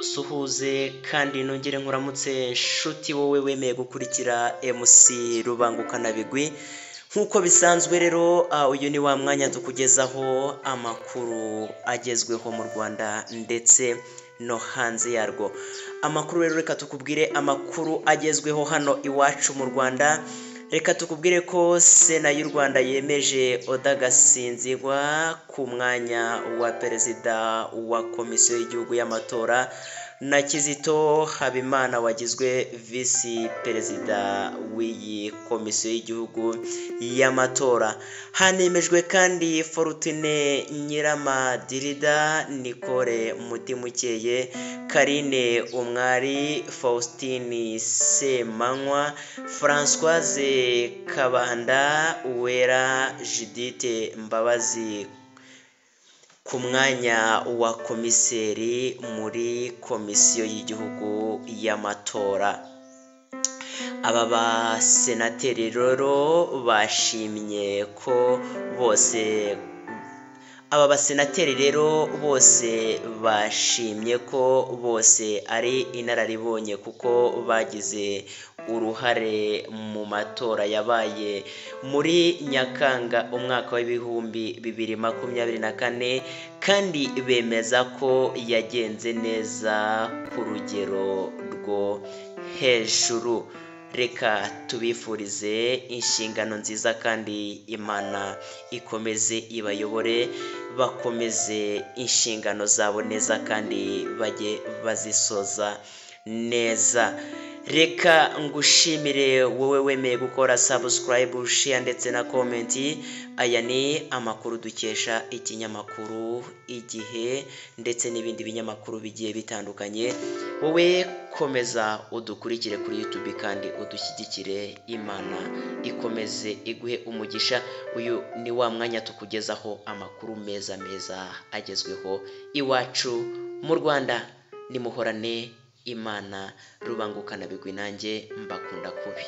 Suhuze kandi nongere nkuramutse nshuti wowe wemeye gukurikira MC Rubangukana Bigwi nkuko bisanzwe rero uyu ni wa mwanya tukugezaho amakuru agezweho mu Rwanda ndetse no hanze yarwo. Amakuru rero reka tukubwire amakuru agezweho hano iwacu mu Rwanda. Reka tukubwire ko Sena y'u Rwanda yemeje Oda Gasinzigwa ku mwanya wa perezida wa komisiyo y'igihugu y'amatora na Kizito Habimana wagizwe visi perezida w'iyi komisiyo y'igihugu y'amatora. Hanemejwe kandi Fortune Nyiramadirida, Nicole Mutimukeye, Karine Umwari, Faustine Semanywa, Françoise Kabanda, Uwera Judith Mbabazi ku mwanya wa komiseri muri komisiyo y'igihugu y'amatora. Aba basenateri rero bashimye ko bose ari inararibonye kuko bagize uruhare mu matora yabaye muri Nyakanga umwaka wa 2024 kandi bemeza ko yagenze neza ku rugero rwo hejuru. Reka tubifurize inshingano nziza kandi Imana ikomeze ibayobore, bakomeze inshingano zabo neza kandi bajye bazisoza neza. Reka ngushimire wowe wemeye gukora subscribe, share ndetse na comment. Aya ni amakuru dukesha ikinyamakuru Igihe ndetse n'ibindi binyamakuru bigiye bitandukanye. Wowe komeza udukurikire kuri YouTube kandi udushyigikire. Imana ikomeze iguhe umugisha. Uyu ni wa mwanya tukugezaho amakuru meza agezweho iwacu mu Rwanda. Nimuhorane Imana. Rubangukana Bigwi nanjye mbakunda kubi.